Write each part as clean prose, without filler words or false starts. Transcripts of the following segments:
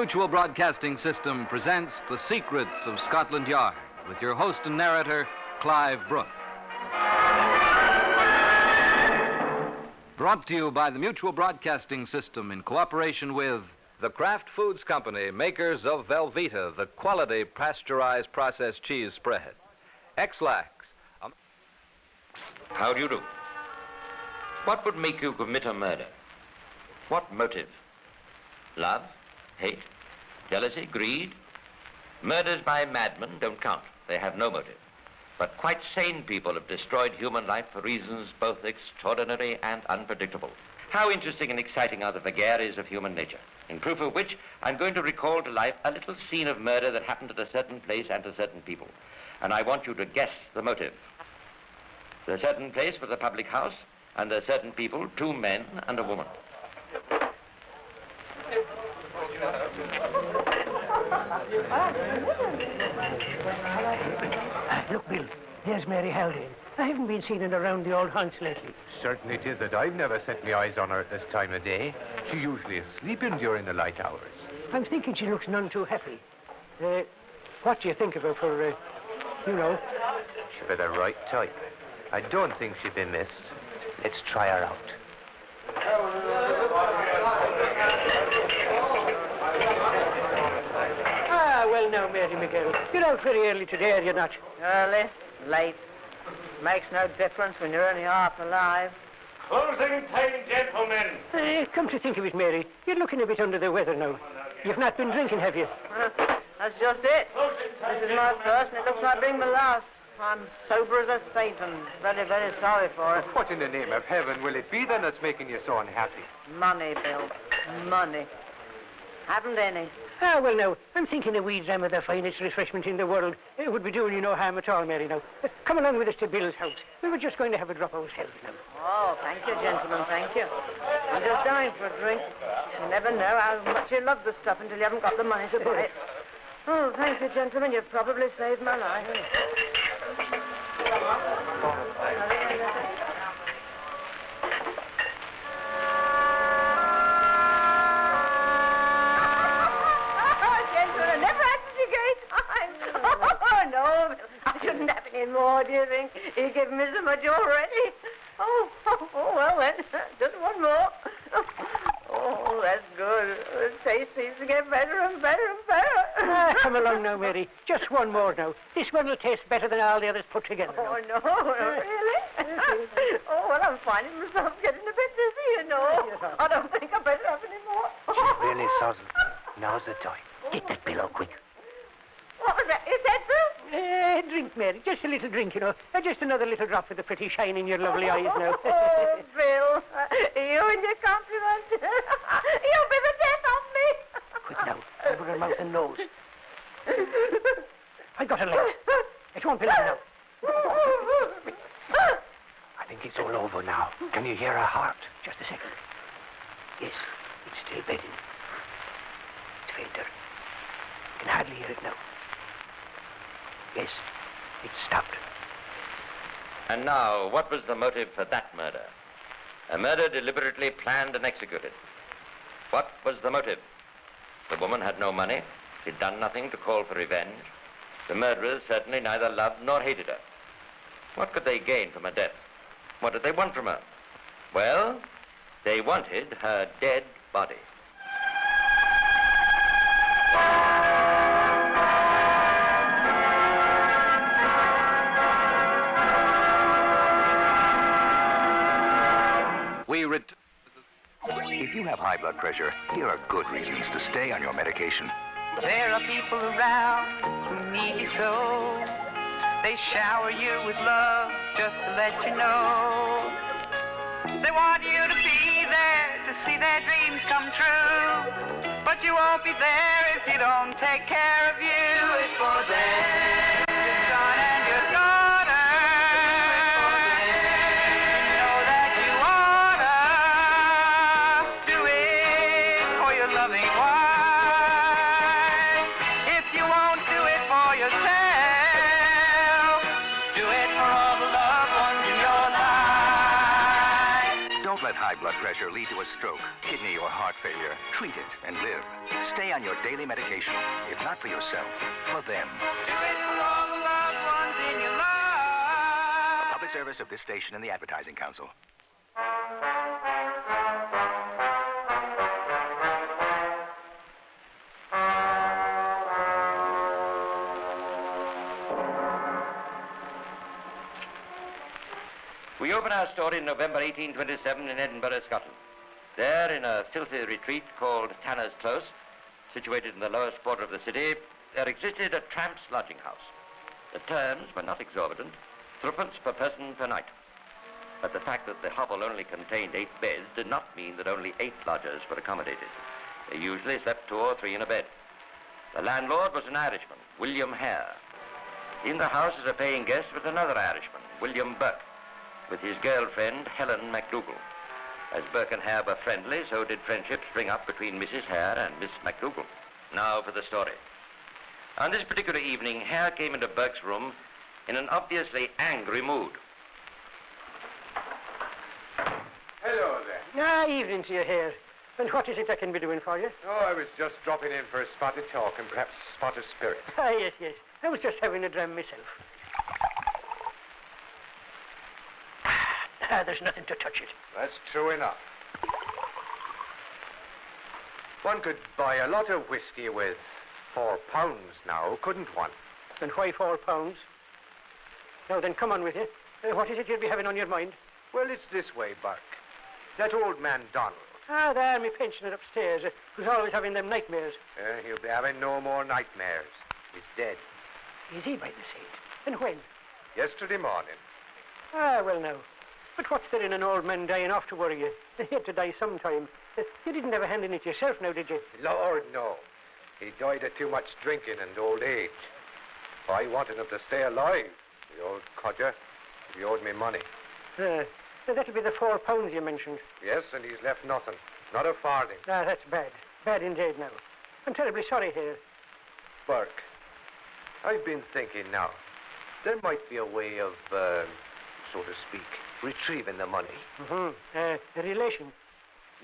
Mutual Broadcasting System presents The Secrets of Scotland Yard with your host and narrator, Clive Brooke. Brought to you by the Mutual Broadcasting System in cooperation with the Kraft Foods Company, makers of Velveeta, the quality pasteurized processed cheese spread. X-Lax. How do you do? What would make you commit a murder? What motive? Love? Hate? Jealousy? Greed? Murders by madmen don't count. They have no motive. But quite sane people have destroyed human life for reasons both extraordinary and unpredictable. How interesting and exciting are the vagaries of human nature, in proof of which I'm going to recall to life a little scene of murder that happened at a certain place and to certain people. And I want you to guess the motive. The certain place was a public house, and there are certain people, two men and a woman. Look, Bill, here's Mary Haldane. I haven't been seen in around the old haunts lately. Certain it is that I've never set my eyes on her at this time of day. She usually is sleeping during the light hours. I'm thinking she looks none too happy. What do you think of her for, you know? She's the right type. I don't think she'd be missed. Let's try her out. Well now, Mary Miguel, you're out very early today, are you not? Early, late. Makes no difference when you're only half alive. Closing time, gentlemen. Come to think of it, Mary, you're looking a bit under the weather now. You've not been drinking, have you? That's just it. This is my first, and it looks like being the last. I'm sober as a saint and very, very sorry for it. What in the name of heaven will it be then that's making you so unhappy? Money, Bill. Money. Haven't any. Well, now, I'm thinking a wee dram of the finest refreshment in the world. It would be doing you no harm at all, Mary, now. Come along with us to Bill's house. We were just going to have a drop ourselves now. Oh, thank you, gentlemen, thank you. I'm just dying for a drink. You never know how much you love the stuff until you haven't got the money to buy it. Oh, thank you, gentlemen. You've probably saved my life. No, I shouldn't have any more, do you think? You've given me so much already. Oh, well then, just one more. Oh, that's good. The taste seems to get better and better and better. Come along now, Mary. Just one more now. This one will taste better than all the others put together. Oh, no, really? Oh, well, I'm finding myself getting a bit dizzy, you know. I don't think I better have any more. She's really sozzled. Now's the time. Get that pillow quick. What was that? Is that Bill? Drink, Mary. Just a little drink, you know. Just another little drop for the pretty shine in your lovely eyes now. Oh, Bill. You and your compliments. You'll be the death of me. Quick now. Over her mouth and nose. I got her light. It won't be long now. I think it's all over now. Can you hear her heart? Just a second. Yes, it's still beating. It's fainter. I can hardly hear it now. Yes, it stopped. And now, what was the motive for that murder? A murder deliberately planned and executed. What was the motive? The woman had no money. She'd done nothing to call for revenge. The murderers certainly neither loved nor hated her. What could they gain from her death? What did they want from her? Well, they wanted her dead body. If you have high blood pressure, here are good reasons to stay on your medication. There are people around who need you so. They shower you with love just to let you know. They want you to be there to see their dreams come true. But you won't be there if you don't take care of you. Do it for them. Your son and your daughter. Know that you oughta do it for your loving wife. If you won't do it for yourself, do it for all the loved ones in your life. Don't let high blood pressure lead to a stroke, kidney, or heart failure. Treat it and live. Stay on your daily medication. If not for yourself, for them. Do it for all the loved ones in your life. A public service of this station and the Advertising Council. We open our story in November 1827 in Edinburgh, Scotland. There, in a filthy retreat called Tanner's Close, situated in the lowest quarter of the city, there existed a tramp's lodging house. The terms were not exorbitant, threepence per person per night. But the fact that the hovel only contained 8 beds did not mean that only 8 lodgers were accommodated. They usually slept 2 or 3 in a bed. The landlord was an Irishman, William Hare. In the house as a paying guest was another Irishman, William Burke, with his girlfriend, Helen MacDougall. As Burke and Hare were friendly, so did friendship spring up between Mrs. Hare and Miss MacDougall. Now for the story. On this particular evening, Hare came into Burke's room in an obviously angry mood. Hello there. Evening to you, Hare. And what is it I can be doing for you? Oh, I was just dropping in for a spot of talk and perhaps a spot of spirit. Yes. I was just having a dram myself. There's nothing to touch it. That's true enough. One could buy a lot of whiskey with £4 now, couldn't one? And why £4? Now then, come on with you. What is it you'll be having on your mind? Well, it's this way, Burke. That old man Donald. There, me pensioner upstairs, who's always having them nightmares. He'll be having no more nightmares. He's dead. Is he, by the saint? And when? Yesterday morning. Well now. But what's there in an old man dying off to worry you? He had to die sometime. You didn't have a hand in it yourself now, did you? Lord, no. He died of too much drinking and old age. I wanted him to stay alive, the old codger. He owed me money. That'll be the £4 you mentioned. Yes, and he's left nothing. Not a farthing. That's bad. Bad indeed now. I'm terribly sorry here. Burke, I've been thinking now. There might be a way of, so to speak, retrieving the money. A relation?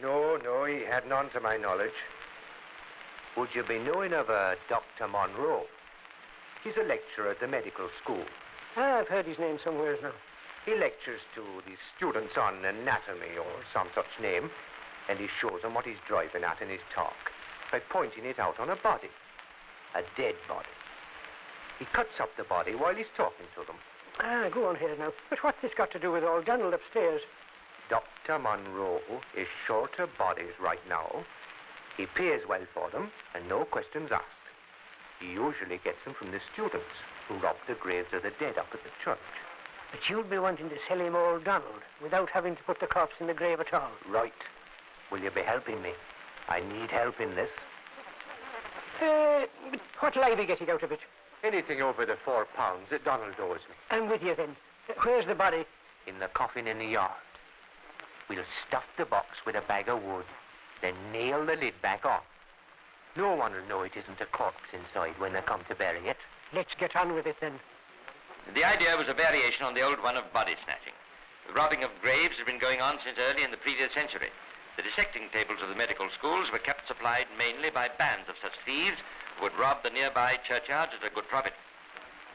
No, he had none to my knowledge. Would you be knowing of a Dr. Monroe? He's a lecturer at the medical school. I've heard his name somewhere now. He lectures to the students on anatomy or some such name, and he shows them what he's driving at in his talk by pointing it out on a body, a dead body. He cuts up the body while he's talking to them. Go on here now. But what's this got to do with old Donald upstairs? Dr. Monroe is short of bodies right now. He pays well for them, and no questions asked. He usually gets them from the students who rob the graves of the dead up at the church. But you'll be wanting to sell him old Donald without having to put the corpse in the grave at all. Right. Will you be helping me? I need help in this. What'll I be getting out of it? Anything over the £4 that Donald owes me. I'm with you then. Where's the body? In the coffin in the yard. We'll stuff the box with a bag of wood, then nail the lid back on. No one will know it isn't a corpse inside when they come to bury it. Let's get on with it then. The idea was a variation on the old one of body snatching. The robbing of graves had been going on since early in the previous century. The dissecting tables of the medical schools were kept supplied mainly by bands of such thieves who would rob the nearby churchyards at a good profit.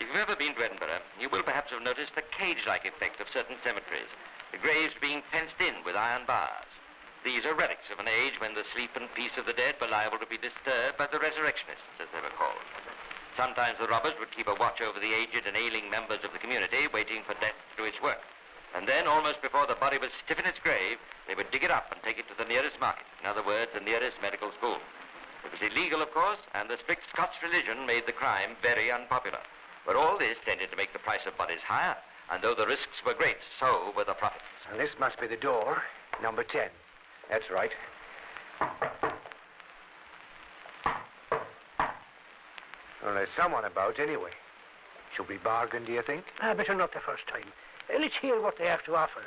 If you've ever been to Edinburgh, you will perhaps have noticed the cage-like effect of certain cemeteries, the graves being fenced in with iron bars. These are relics of an age when the sleep and peace of the dead were liable to be disturbed by the resurrectionists, as they were called. Sometimes the robbers would keep a watch over the aged and ailing members of the community, waiting for death to do its work. And then, almost before the body was stiff in its grave, they would dig it up and take it to the nearest market, in other words, the nearest medical school. It was illegal, of course, and the strict Scots religion made the crime very unpopular. But all this tended to make the price of bodies higher, and though the risks were great, so were the profits. And this must be the door, number 10. That's right. Well, there's someone about anyway. Should we bargain, do you think? Better not the first time. Let's hear what they have to offer.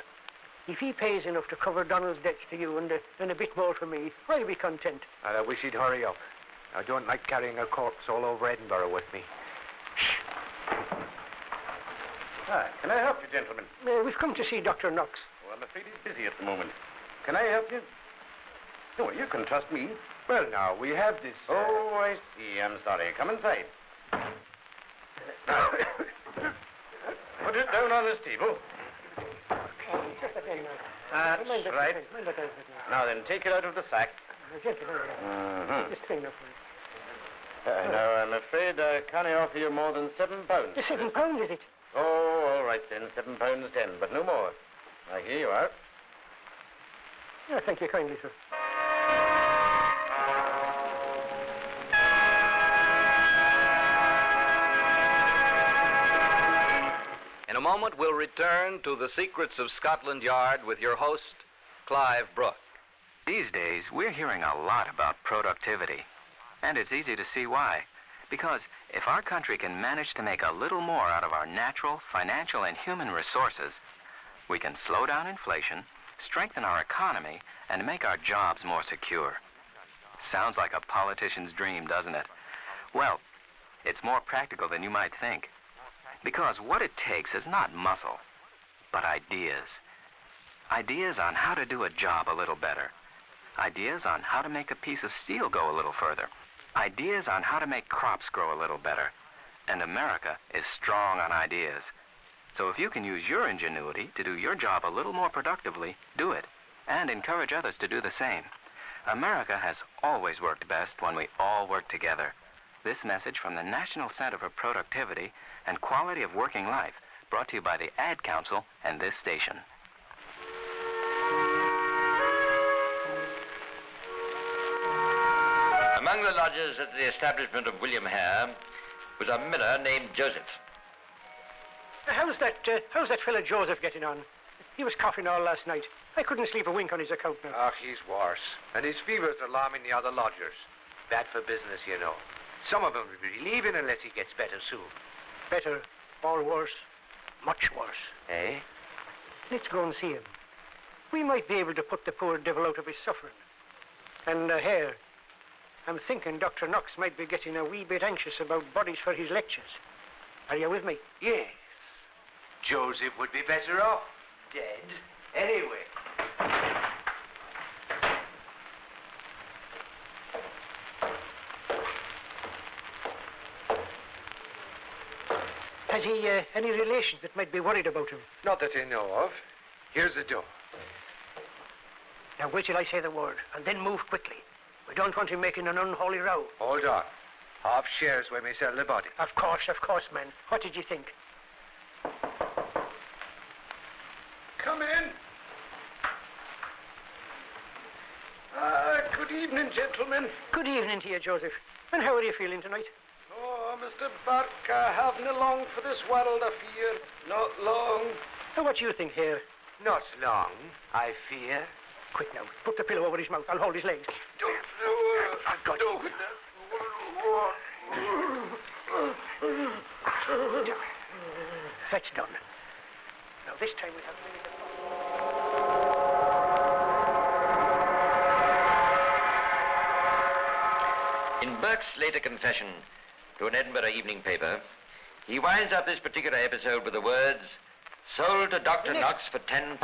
If he pays enough to cover Donald's debts to you and a bit more for me, I'll be content. I wish he'd hurry up. I don't like carrying a corpse all over Edinburgh with me. Shh. Can I help you, gentlemen? We've come to see Dr. Knox. Oh, I'm afraid he's busy at the moment. Can I help you? No, you can trust me. Well, now, we have this... Oh, I see. I'm sorry. Come inside. Put it down on this table. That's right. Now then, take it out of the sack. Now, I'm afraid I can't offer you more than £7. £7, is it? Oh, all right then, £7.10, but no more. Now, here you are. Yeah, thank you kindly, sir. In a moment, we'll return to the secrets of Scotland Yard with your host, Clive Brooke. These days, we're hearing a lot about productivity. And it's easy to see why. Because if our country can manage to make a little more out of our natural, financial, and human resources, we can slow down inflation, strengthen our economy, and make our jobs more secure. Sounds like a politician's dream, doesn't it? Well, it's more practical than you might think. Because what it takes is not muscle, but ideas. Ideas on how to do a job a little better. Ideas on how to make a piece of steel go a little further. Ideas on how to make crops grow a little better. And America is strong on ideas. So if you can use your ingenuity to do your job a little more productively, do it. And encourage others to do the same. America has always worked best when we all work together. This message from the National Center for Productivity and Quality of Working Life, brought to you by the Ad Council and this station. Among the lodgers at the establishment of William Hare was a miller named Joseph. How's that fella Joseph getting on? He was coughing all last night. I couldn't sleep a wink on his account now. Oh, he's worse. And his fever's alarming the other lodgers. Bad for business, you know. Some of them will be leaving unless he gets better soon. Better or worse? Much worse. Eh? Let's go and see him. We might be able to put the poor devil out of his suffering. And Hare, I'm thinking Dr. Knox might be getting a wee bit anxious about bodies for his lectures. Are you with me? Yes. Joseph would be better off dead anyway. Has he any relations that might be worried about him? Not that I know of. Here's the door. Now wait till I say the word, and then move quickly. We don't want him making an unholy row. Hold on. Half shares when we sell the body. Of course, man. What did you think? Come in. Good evening, gentlemen. Good evening to you, Joseph. And how are you feeling tonight? Oh, Mr. Burke, I haven't long for this world, I fear. Not long. Now, what do you think, Hare? Not long, I fear. Quick now. Put the pillow over his mouth. I'll hold his legs. I've got you. That's done. Now, this time we have... In Burke's later confession to an Edinburgh evening paper, he winds up this particular episode with the words, "Sold to Dr. Knox for £10.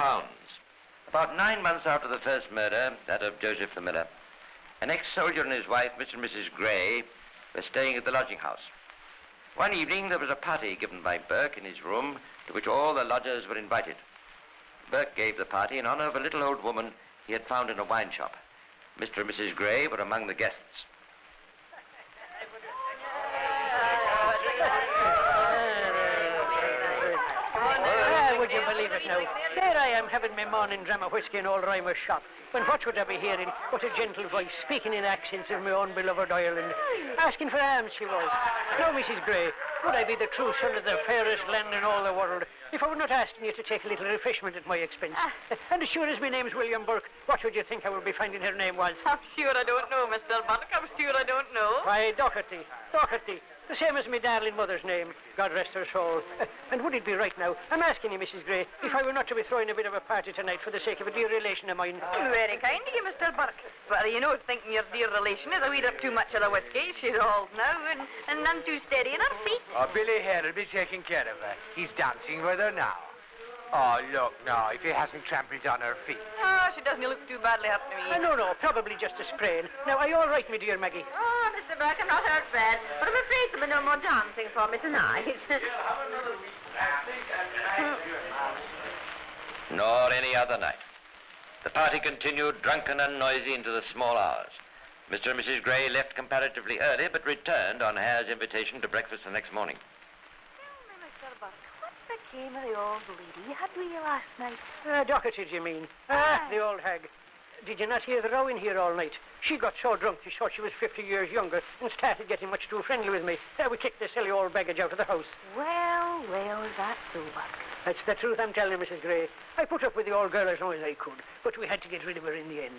About 9 months after the first murder, that of Joseph the Miller, an ex-soldier and his wife, Mr. and Mrs. Gray, were staying at the lodging house. One evening, there was a party given by Burke in his room to which all the lodgers were invited. Burke gave the party in honor of a little old woman he had found in a wine shop. Mr. and Mrs. Gray were among the guests. Would you believe it now? There I am having my morning dram of whiskey in old Reimer's shop. When what would I be hearing but a gentle voice speaking in accents of my own beloved Ireland? Asking for alms she was. Now, Mrs. Gray, would I be the true son of the fairest land in all the world if I were not asking you to take a little refreshment at my expense? And as sure as my name's William Burke, what would you think I would be finding her name was? I'm sure I don't know, Mr. Burke. I'm sure I don't know. Why, Doherty. Doherty. The same as my darling mother's name, God rest her soul. And would it be right now, I'm asking you, Mrs. Gray, if I were not to be throwing a bit of a party tonight for the sake of a dear relation of mine? Very kind of you, Mr. Burke. But are you not thinking your dear relation is a wee bit too much of the whiskey? She's old now and none too steady in her feet. Oh, Billy Hare will be taking care of her. He's dancing with her now. Oh, look, now, if he hasn't trampled on her feet. Oh, she doesn't look too badly hurt to me. No, probably just a sprain. Now, are you all right, my dear Maggie? Oh, Mr. Burke, I'm not hurt bad, but I'm afraid there'll be no more dancing for me tonight. Nor any other night. The party continued drunken and noisy into the small hours. Mr. and Mrs. Gray left comparatively early, but returned on Hare's invitation to breakfast the next morning. Tell me, Mr. Burke, what became of the old lady you had with you last night? Doherty, you mean? The old hag. Did you not hear the row in here all night? She got so drunk she thought she was 50 years younger and started getting much too friendly with me. We kicked the silly old baggage out of the house. Well, that's so, Burke. That's the truth I'm telling you, Mrs. Gray. I put up with the old girl as long as I could, but we had to get rid of her in the end.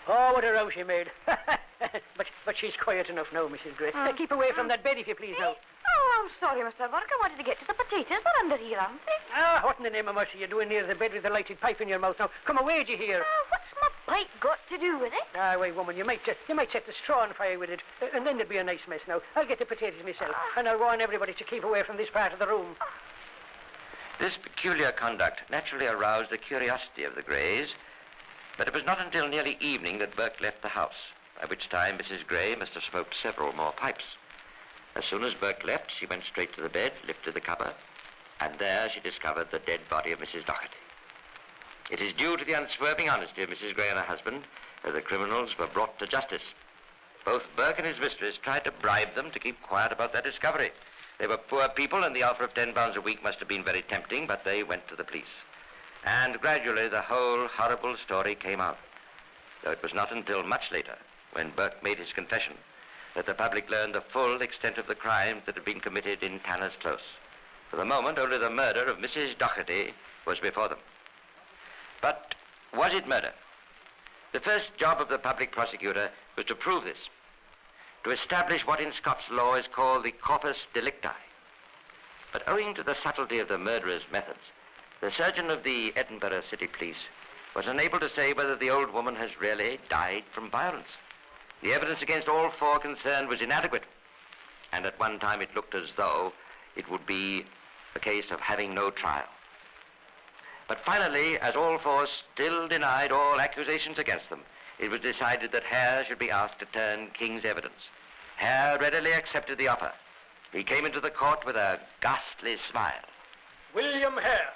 Oh, what a row she made. but she's quiet enough now, Mrs. Gray. Keep away from that bed, if you please, now. Oh, I'm sorry, Mr. Burke. I wanted to get to the potatoes. They're under here, aren't they? What in the name of mercy are you doing near the bed with the lighted pipe in your mouth now? Come away, do you hear? What's my pipe got to do with it? Wait, woman, you might set the straw on fire with it, and then there'd be a nice mess now. I'll get the potatoes myself, and I'll warn everybody to keep away from this part of the room. This peculiar conduct naturally aroused the curiosity of the Grays, but it was not until nearly evening that Burke left the house, by which time Mrs. Gray must have smoked several more pipes. As soon as Burke left, she went straight to the bed, lifted the cover, and there she discovered the dead body of Mrs. Doherty. It is due to the unswerving honesty of Mrs. Gray and her husband that the criminals were brought to justice. Both Burke and his mistress tried to bribe them to keep quiet about their discovery. They were poor people, and the offer of £10 a week must have been very tempting, but they went to the police. And gradually the whole horrible story came out, though it was not until much later, when Burke made his confession, that the public learned the full extent of the crimes that had been committed in Tanner's Close. For the moment, only the murder of Mrs. Doherty was before them. But was it murder? The first job of the public prosecutor was to prove this, to establish what in Scots law is called the corpus delicti. But owing to the subtlety of the murderer's methods, the surgeon of the Edinburgh City Police was unable to say whether the old woman has really died from violence. The evidence against all four concerned was inadequate, and at one time it looked as though it would be a case of having no trial. But finally, as all four still denied all accusations against them, it was decided that Hare should be asked to turn King's evidence. Hare readily accepted the offer. He came into the court with a ghastly smile. William Hare,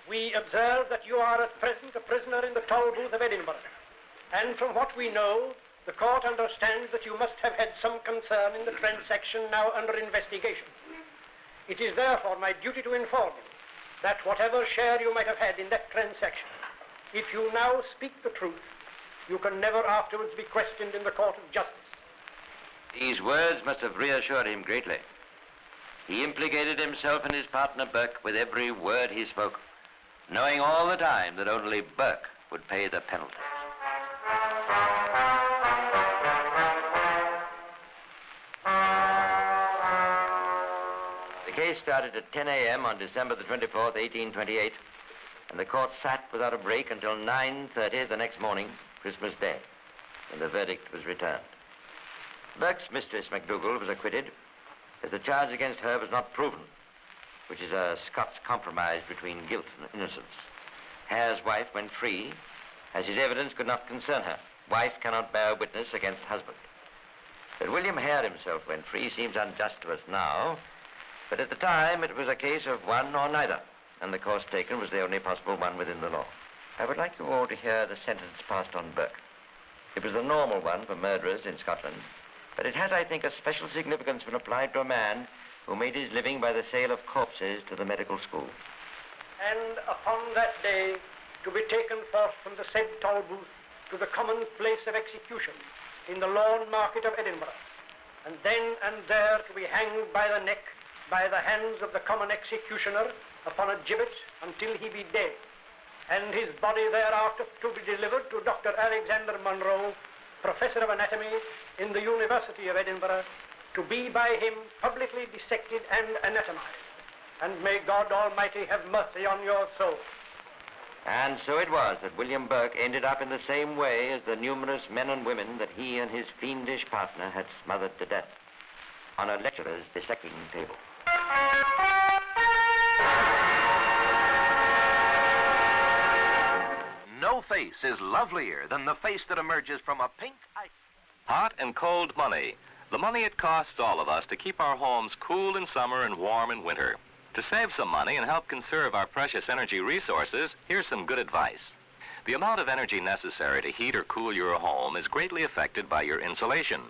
we observe that you are at present a prisoner in the toll booth of Edinburgh. And from what we know, the court understands that you must have had some concern in the transaction now under investigation. It is therefore my duty to inform you that whatever share you might have had in that transaction, if you now speak the truth, you can never afterwards be questioned in the court of justice. These words must have reassured him greatly. He implicated himself and his partner Burke with every word he spoke, knowing all the time that only Burke would pay the penalty. The case started at 10 a.m. on December the 24th, 1828, and the court sat without a break until 9:30 the next morning, Christmas Day, when the verdict was returned. Burke's mistress, MacDougall, was acquitted, as the charge against her was not proven, which is a Scots compromise between guilt and innocence. Hare's wife went free, as his evidence could not concern her. Wife cannot bear witness against husband. That William Hare himself went free seems unjust to us now, but at the time it was a case of one or neither, and the course taken was the only possible one within the law. I would like you all to hear the sentence passed on Burke. It was the normal one for murderers in Scotland, but it has, I think, a special significance when applied to a man who made his living by the sale of corpses to the medical school. And upon that day, to be taken forth from the said toll booth to the common place of execution in the lawn market of Edinburgh, and then and there to be hanged by the neck by the hands of the common executioner upon a gibbet until he be dead, and his body thereafter to be delivered to Dr. Alexander Munro, Professor of Anatomy in the University of Edinburgh, to be by him publicly dissected and anatomized. And may God Almighty have mercy on your soul. And so it was that William Burke ended up in the same way as the numerous men and women that he and his fiendish partner had smothered to death, on a lecturer's dissecting table. face is lovelier than the face that emerges from a pink ice. Hot and cold money. The money it costs all of us to keep our homes cool in summer and warm in winter. To save some money and help conserve our precious energy resources, here's some good advice. The amount of energy necessary to heat or cool your home is greatly affected by your insulation.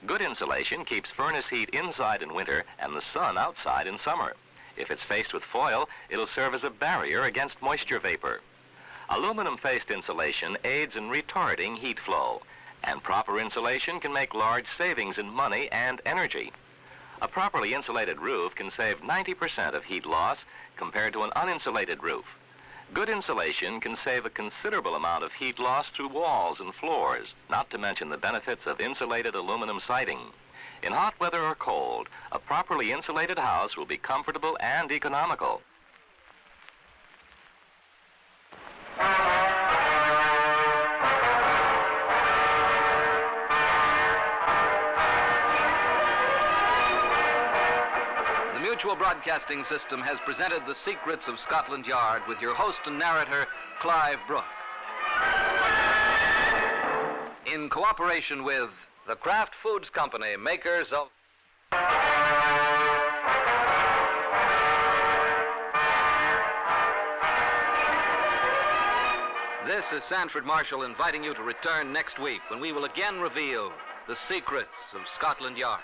Good insulation keeps furnace heat inside in winter and the sun outside in summer. If it's faced with foil, it'll serve as a barrier against moisture vapor. Aluminum-faced insulation aids in retarding heat flow, and proper insulation can make large savings in money and energy. A properly insulated roof can save 90% of heat loss compared to an uninsulated roof. Good insulation can save a considerable amount of heat loss through walls and floors, not to mention the benefits of insulated aluminum siding. In hot weather or cold, a properly insulated house will be comfortable and economical. The Mutual Broadcasting System has presented The Secrets of Scotland Yard with your host and narrator, Clive Brooke. In cooperation with the Kraft Foods Company, makers of... This is Sanford Marshall inviting you to return next week when we will again reveal the secrets of Scotland Yard.